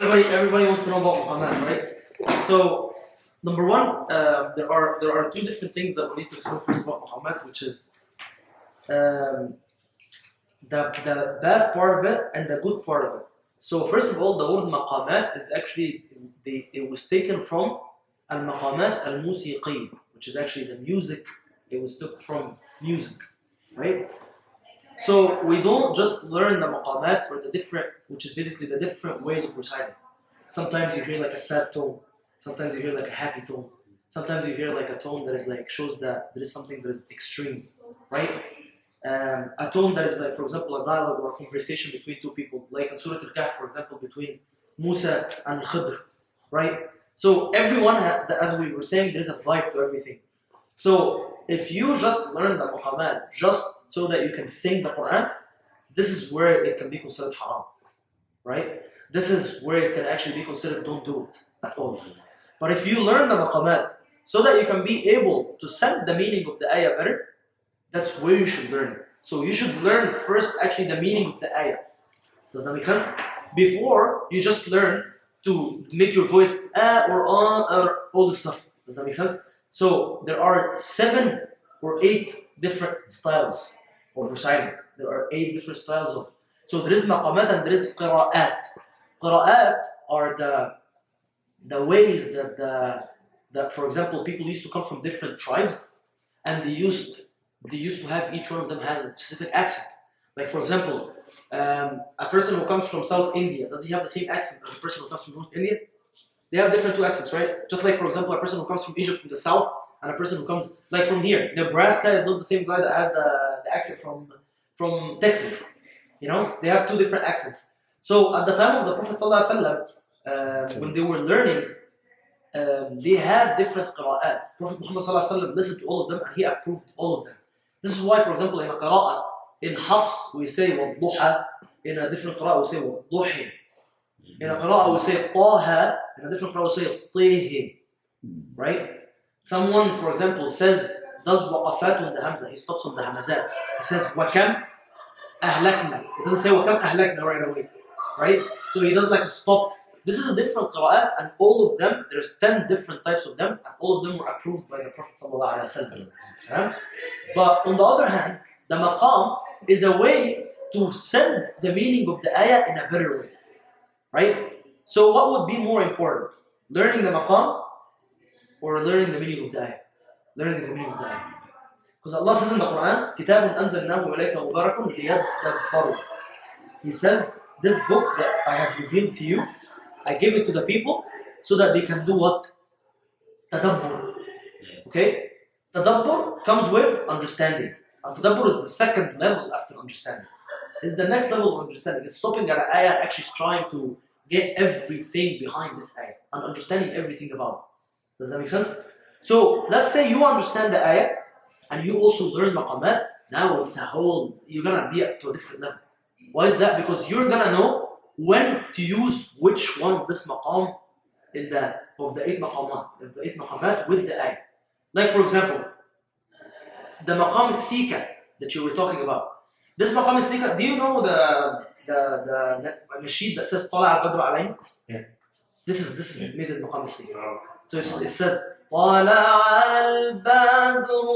Everybody wants to know about Maqamat, right? So, number one, there are two different things that we need to explain first about Maqamat, which is um, the bad part of it and the good part of it. So, first of all, the word Maqamat is actually it was taken from al-Maqamat al-Musiqi, which is actually the music. It was took from music, right? So we don't just learn the maqamat or the different, which is basically the different ways of reciting. Sometimes you hear like a sad tone, sometimes you hear like a happy tone, sometimes you hear like a tone that is like shows that there is something that is extreme, right? A tone that is like, for example, a dialogue or a conversation between two people, like in Surah Al-Kahf, for example, between Musa and Khidr, right? So everyone, as we were saying, there is a vibe to everything. So if you just learn the maqamat just so that you can sing the Quran, this is where it can be considered haram, right? This is where it can actually be considered don't do it at all. But if you learn the maqamat so that you can be able to send the meaning of the ayah better, that's where you should learn it. So you should learn first actually the meaning of the ayah. Does that make sense? Before you just learn to make your voice or all this stuff. Does that make sense? So there are 7 or 8 different styles of reciting. There are 8 different styles of. So there is maqamat and there is qira'at. Qira'at are the ways that for example people used to come from different tribes, and they used to have each one of them has a specific accent. Like for example, a person who comes from South India, does he have the same accent as a person who comes from North India? They have different 2 accents, right? Just like, for example, a person who comes from Egypt from the south and a person who comes, like from here. Nebraska is not the same guy that has the accent from Texas. You know, they have 2 different accents. So at the time of the Prophet ﷺ, when they were learning, they had different qira'at. Prophet Muhammad ﷺ listened to all of them and he approved all of them. This is why, for example, in a qira'ah, in Hafs we say وَالضُّحَى, in a different qira'ah we say وَالضُّحِي. In a qira'ah we say طَاهَا, in a different qira'ah we say طِيهِ. Right? Someone, for example, does waqafat on the hamza, he stops on the hamazat. He says وَكَمْ أَهْلَكْنَا. It doesn't say وَكَمْ أَهْلَكْنَا right away. Right? So he does like a stop. This is a different qira'at, and all of them, there's 10 different types of them, and all of them were approved by the Prophet ﷺ. Right? But on the other hand, the maqam is a way to send the meaning of the ayah in a better way. Right? So what would be more important? Learning the maqam or learning the meaning of the ayah? Learning the meaning of the ayah. Because Allah says in the Quran, كِتَابٌ أَنزَلْنَاهُ إِلَيْكَ مُبَارَكٌ لِيَدَّبَّرُوا. He says, this book that I have revealed to you, I give it to the people so that they can do what? Tadabbur. Okay? Tadabbur comes with understanding. And tadabbur is the second level after understanding. It's the next level of understanding. It's stopping at an ayah and actually trying to get everything behind this ayah and understanding everything about it. Does that make sense? So let's say you understand the ayah and you also learn maqamat. Now it's you're gonna be to a different level. Why is that? Because you're gonna know when to use which one of this maqam of the 8 maqamat with the ayah. Like for example, the maqam al-sika that you were talking about. This maqam al-sika, do you know the nasheed that says طَلَعَ الْبَدْرُ عَلَيْنَا? Yeah. This is made in maqam al-sika. So it says طَلَعَ الْبَدْرُ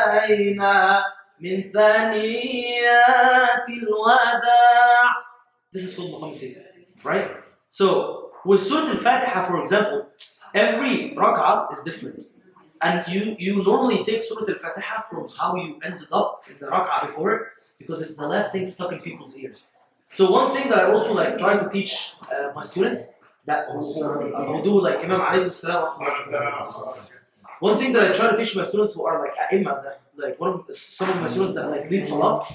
عَلَيْنَا مِنْ ثَنِيَّاتِ الْوَدَاعِ. This is called maqam al-sika, right? So with Surah Al-Fatiha, for example, every rak'ah is different. And you normally take Surah Al-Fatiha from how you ended up in the rak'ah before it, because it's the last thing stuck in people's ears. So one thing that I also like try to teach my students that who do like Imam alayhi salam. One thing that I try to teach my students who are like a'imma, that like some of my students that like lead salah,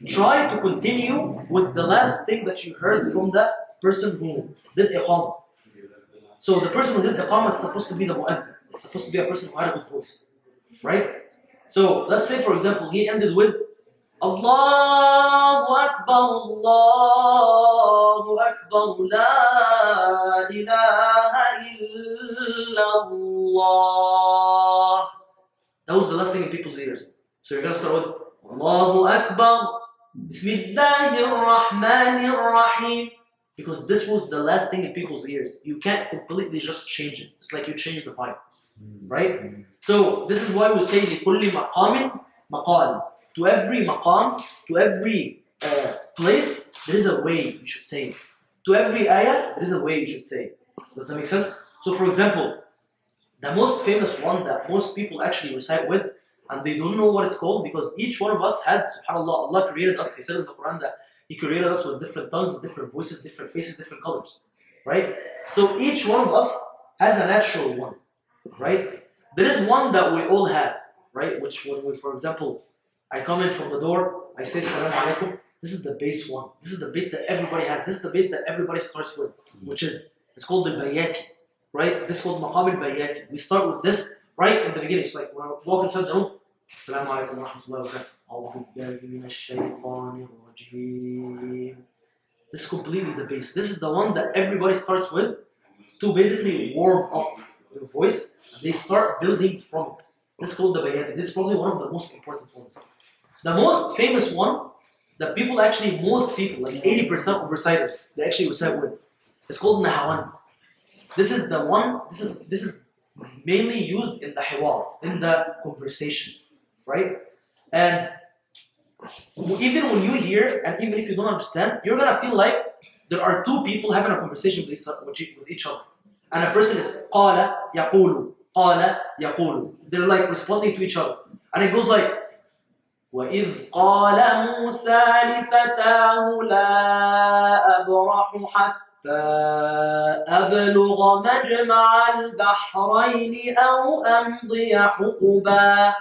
try to continue with the last thing that you heard from that person who did iqamah. So the person who did iqamah is supposed to be the mu'adhin. It's supposed to be a person who had a good voice, right? So let's say, for example, he ended with Allahu Akbar, Allahu Akbar, La ilaha illallah. That was the last thing in people's ears. So you're gonna start with Allahu Akbar, Bismillahir Rahmanir Rahim. Because this was the last thing in people's ears. You can't completely just change it. It's like you change the vibe, right? So this is why we say لِكُلِّ مَقَامٍ مَقَالٍ. To every maqam, to every place, there is a way you should say it. To every ayah, there is a way you should say it. Does that make sense? So for example, the most famous one that most people actually recite with, and they don't know what it's called because each one of us has, subhanAllah, Allah created us. He said in the Quran that He created us with different tongues, different voices, different faces, different colors, right? So each one of us has a natural one, right? There is one that we all have, right? Which when we, for example, I come in from the door, I say Assalamu alaikum. This is the base one. This is the base that everybody has. This is the base that everybody starts with, which is, it's called the bayati, right? This is called maqam al-bayati. We start with this right in the beginning. It's like when I walk inside the room, Assalamu alaikum wa rahmatullahi wa barakatuh. This is completely the base. This is the one that everybody starts with to basically warm up their voice. They start building from it. This is called the bayati. This is probably one of the most important ones. The most famous one that people actually, most people, like 80% of reciters, they actually recite with. It's called Nahawan. This is the one, this is mainly used in the hiwar, in the conversation, right? And even when you hear, and even if you don't understand, you're gonna feel like there are two people having a conversation with each other. And a person is قَالَ يَقُولُ قَالَ يَقُولُ. They're like responding to each other. And it goes like, وَإِذْ قَالَ مُوسَى لِفَتَاهُ لَا أَبْرَحُ حَتَّى أَبْلُغَ مَجْمَعَ الْبَحْرَيْنِ أَوْ أَمْضِيَ حُقُبًا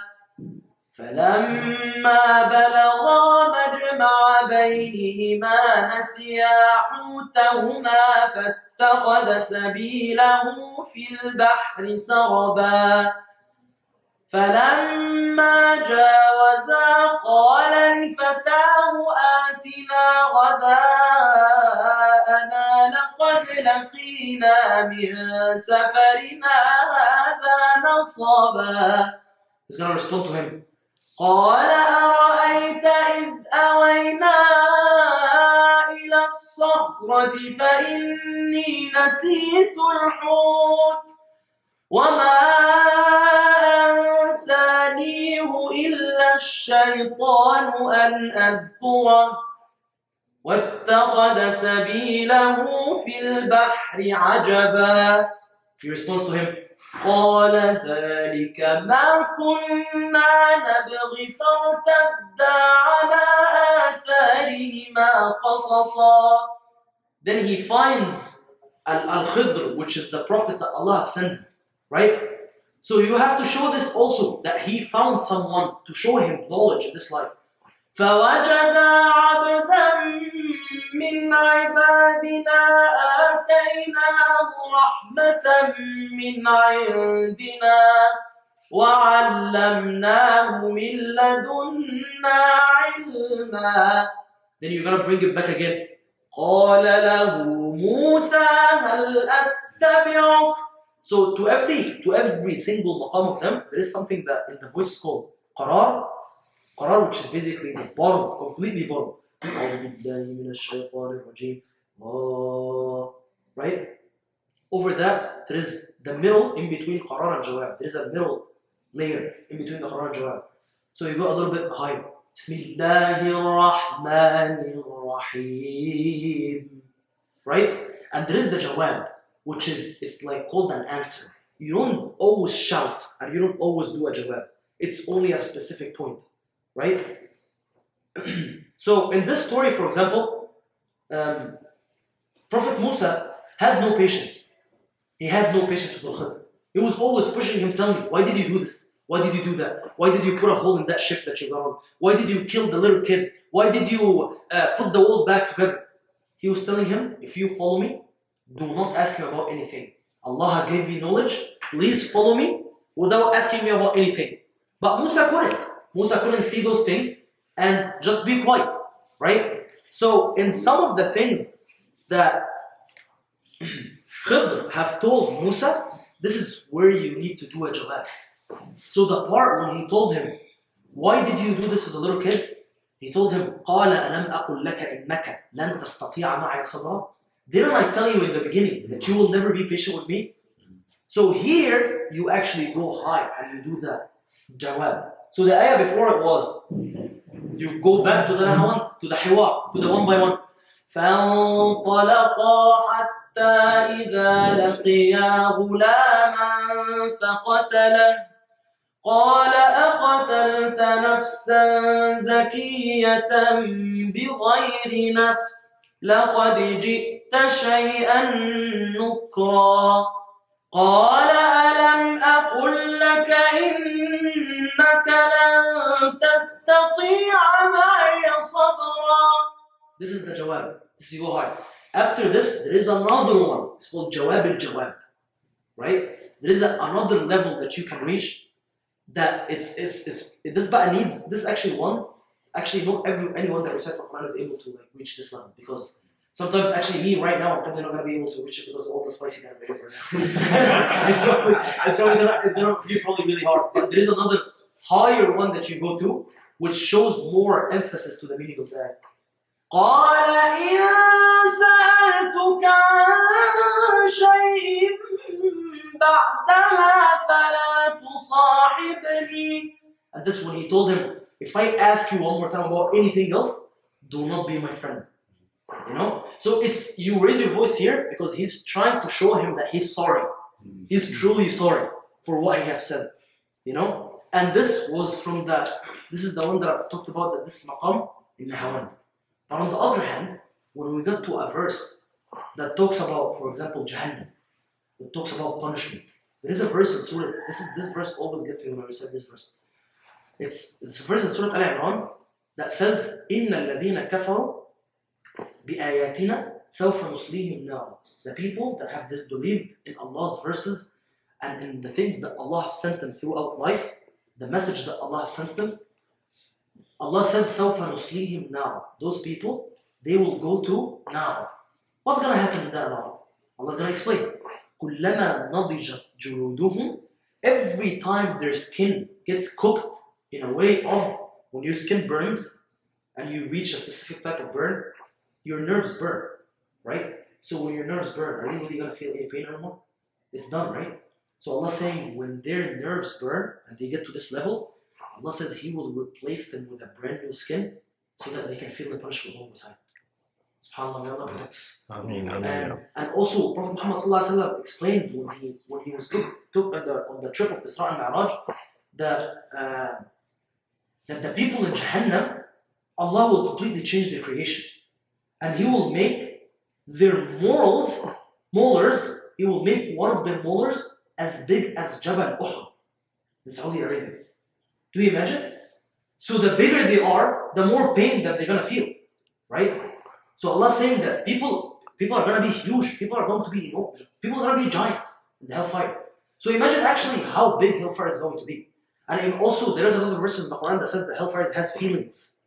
فَلَمَّا بَلَغَا مَجْمَعَ بَيْنِهِمَا نَسِيَا حُوتَهُمَا فَاتَّخَذَ سَبِيلَهُ فِي الْبَحْرِ سَرَبًا فَلَمَّا جَاوَزَا قَالَ لِفَتَاهُ آتِنَا غَدَاءَنَا لَقَدْ لَقِينَا مِنْ سَفَرِنَا هَذَا نَصَبًا. He's going to respond to him. قَالَ أَرَأَيْتَ إِذْ أَوَيْنَا إِلَى الصَّخْرَةِ فَإِنِّي نَسِيتُ الْحُوتَ وَمَا أَنْسَانِيهُ إِلَّا الشَّيْطَانُ أَنْ أَذْكُرَهُ وَاتَّخَذَ سَبِيلَهُ فِي الْبَحْرِ عَجَبًا. He responds to him, قَالَ ذَلِكَ مَا كُنَّا نَبْغِ فَارْتَدَّا عَلَىٰ آثَارِهِمَا قَصَصًا. Then he finds Al-Khidr, which is the prophet that Allah sends him, right? So you have to show this also, that he found someone to show him knowledge in this life. فَوَجَدَ عَبْدًا مِّنْ عِبَادِنَا آتَيْنَاهُ رَحْمَةً مِّنْ عِندِنَا وَعَلَّمْنَاهُ مِن لَّدُنَّا عِلْمًا. Then you're gonna bring it back again. قَالَ لَهُ مُوسَى هَلْ أَتَّبِعُكَ. So to every single maqam of them, there is something that in the voice is called qarar, which is basically the bottom, completely bottom. Right? Over that, there is the middle in between qarar and jawab. There is a middle layer in between the qarar and jawab. So you go a little bit higher. Bismillahir Rahmanir Rahim. Right? And there is the jawab, which is, it's like called an answer. You don't always shout and you don't always do a jawab. It's only at a specific point, right? So in this story, for example, Prophet Musa had no patience. He had no patience with Al-Khidr. He was always pushing him, telling me, why did you do this? Why did you do that? Why did you put a hole in that ship that you got on? Why did you kill the little kid? Why did you put the wall back together? He was telling him, if you follow me, do not ask me about anything. Allah gave me knowledge. Please follow me without asking me about anything. But Musa couldn't. Musa couldn't see those things and just be quiet, right? So in some of the things that Khidr have told Musa, this is where you need to do a jawab. So the part when he told him, why did you do this to the little kid? He told him, قَالَ أَلَمْ أَقُلْ لَكَ إِنَّكَ لَن تَسْتَطِيعَ مَعِيَ صَبْرًا. Didn't I tell you in the beginning that you will never be patient with me? So here, you actually go high and you do the jawab. So the ayah before it was, you go back to the nahwan, to the hiwar, to the one by one. فانطلقا حتى إذا لقيا غلاما فقتله قال أقتلت نفسا زكية بغير نفس لقد جئت شيئا نكرا قال ألم أقل لك إنك لن تستطيع معي صبرا. This is the jawab. This is you go high. After this, there is another one. It's called jawab al-jawab. Right? There is another level that you can reach. That this button needs this actually one. Actually, not anyone that recites the Quran is able to like reach this level, because sometimes actually me right now I'm probably not gonna be able to reach it because of all the spicy that I'm here now. it's gonna be probably really hard. But there is another higher one that you go to, which shows more emphasis to the meaning of that. قال إن سألتك عن شيء بعدها فلا تصاحبني. And this when he told him, if I ask you one more time about anything else, do not be my friend. You know? So it's, you raise your voice here because he's trying to show him that he's sorry. He's truly sorry for what he has said. You know? And this was from this is the one that I've talked about, that this maqam in Nahawan. But on the other hand, when we got to a verse that talks about, for example, Jahannam, that talks about punishment. There is a verse in Surah, this verse always gets me when I recite this verse. It's a verse in Surah Al-Imran that says, إِنَّ الَّذِينَ كَفَرُوا بِآيَاتِنَا سَوْفَ نُصْلِيهِمْ نَارًا. The people that have disbelieved in Allah's verses and in the things that Allah has sent them throughout life, the message that Allah has sent them, Allah says, سَوْفَ نُصْلِيهِمْ نَارًا. Those people, they will go to now. What's going to happen in that now? Allah's going to explain. كُلَّمَا نَضِجَتْ جُلُودُهُمْ. Every time their skin gets cooked in a way of, when your skin burns and you reach a specific type of burn, your nerves burn, right? So when your nerves burn, are you really going to feel any pain anymore? It's done, right? So Allah's saying when their nerves burn and they get to this level, Allah says He will replace them with a brand new skin so that they can feel the punishment one more time. SubhanAllah, may Allah protect us. And also, Prophet Muhammad ﷺ explained when he was took on the trip of Isra and Mi'raj that the people in Jahannam, Allah will completely change their creation. And He will make their molars, He will make one of their molars as big as Jabal Uhud in Saudi Arabia. Do you imagine? So the bigger they are, the more pain that they're going to feel, right? So Allah is saying that people are going to be huge, people are going to be enormous, people are going to be giants in the hellfire. So imagine actually how big hellfire is going to be. And also there is another verse in the Quran that says that hellfire has feelings.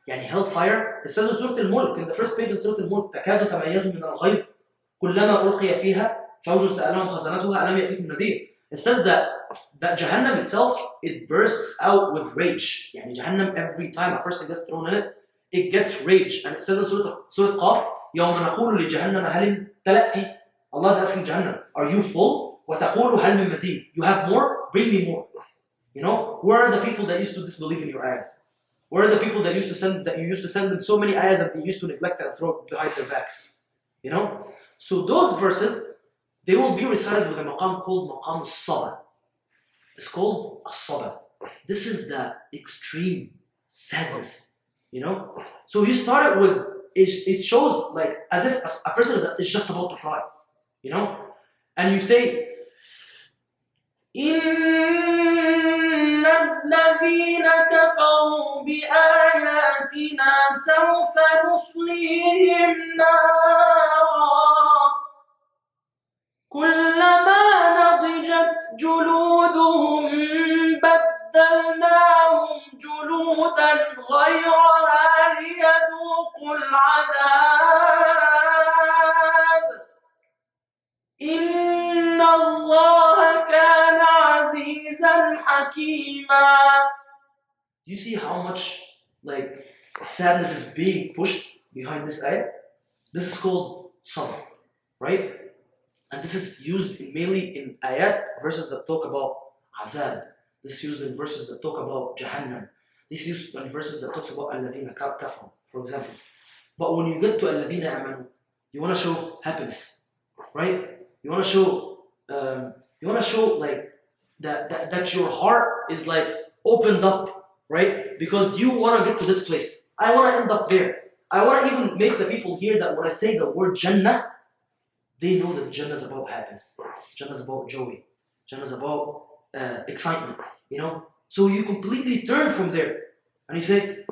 Yani hellfire, it says in Surah Al-Mulk, in the first page of Surah Al-Mulk, تَكَادُ تَمَيَّزُ مِنَ الْغَيْظِ كُلَّمَا أُلْقِيَ فِيهَا فَوْجٌ سَأَلَهُمْ خَزَنَتُهَا أَلَمْ يَأْتِكُمْ نَذِيرٌ. It says that Jahannam itself, it bursts out with rage. Yani Jahannam, every time a person gets thrown in it, it gets rage. And it says in Surah Qaf, يَوْمَ نَقُولُ لِجَهَنَّمَ هَلٍ تَلَأْتِ. Allah is asking Jahannam, are you full? وَتَقُولُ هَلْ مِن مَزِيدٍ. You have more? Bring me more. You know, where are the people that used to disbelieve in your ayahs? Where are the people that you used to send them so many ayahs that they used to neglect and throw behind their backs? You know? So those verses, they will be recited with a maqam called Maqam al-Sabr. It's called al-Sabr. This is the extreme sadness, you know? So you start it with, it shows like as if a person is just about to cry, you know? And you say, إِنَّ الَّذِينَ كَفَرُوا بِآيَاتِنَا سَوْفَ نُصْلِيهِمْ نَارًا كُلَّمَا نَضِجَتْ جُلُودُهُمْ بَدَّلْنَاهُمْ جُلُودًا غَيْرَهَا لِيَذُوقُوا الْعَذَابَ إِنَّ اللَّهَ كَانَ عَزِيزًا حَكِيمًا. You see how much like sadness is being pushed behind this ayah? This is called sabr. right? And this is used mainly in ayat, verses that talk about adhab. This is used in verses that talk about Jahannam. This is used in verses that talks about alladhina kafaru, for example. But when you get to alladhina amanu, you want to show happiness, right? You want to show like that your heart is like opened up, right? Because you want to get to this place. I want to end up there. I want to even make the people hear that when I say the word Jannah, they know that Jannah is about happiness. Jannah is about joy. Jannah is about excitement, you know? So you completely turn from there. And you say,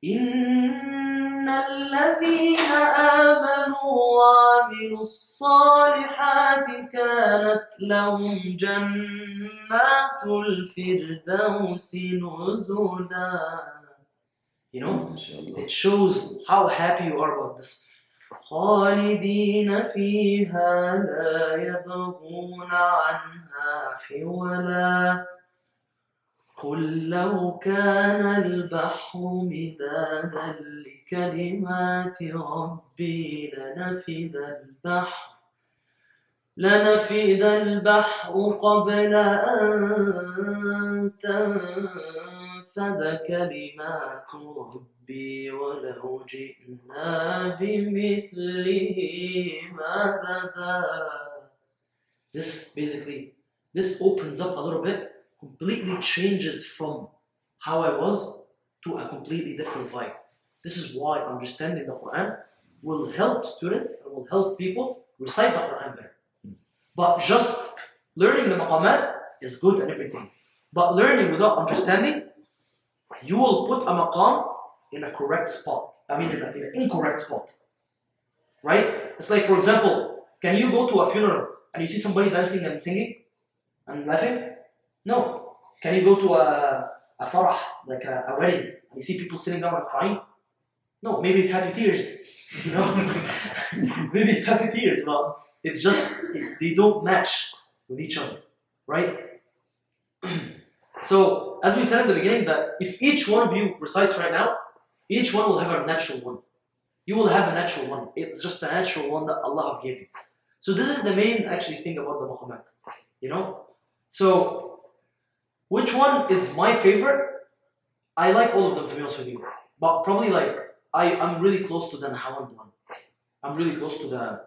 إِنَّ الَّذِينَ آمَنُوا وَعَمِلُوا الصَّالِحَاتِ كَانَتْ لَهُمْ جَنَّاتُ الْفِرْدَوْسِ نُزُلًا. You know, it shows how happy you are about this. خالدين فيها لا يبغون عنها حولا قل لو كان البحر مدادا لكلمات ربي لنفد البحر قبل أن تنفد كلمات ربي ولو جئنا بمثله مددا. This opens up a little bit, completely changes from how I was to a completely different vibe. This is why understanding the Quran will help students and will help people recite the Quran better. But just learning the Maqamat is good and everything. But learning without understanding, you will put a maqam in a correct spot. I mean, in an incorrect spot. Right? It's like, for example, can you go to a funeral and you see somebody dancing and singing and laughing? No. Can you go to a farah, like a wedding, and you see people sitting down and crying? No. Maybe it's happy tears. You know? Maybe it's happy tears, but it's just, they don't match with each other. Right? So, as we said at the beginning, that if each one of you recites right now, each one will have a natural one. You will have a natural one. It's just a natural one that Allah gave you. So this is the main actually thing about the Maqamat. You know? So, which one is my favorite? I like all of them, to be honest with you. But probably like, I'm really close to the Nahawand one. I'm really close to the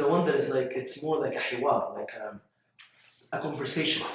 one that is like, it's more like a hiwar, like a conversation.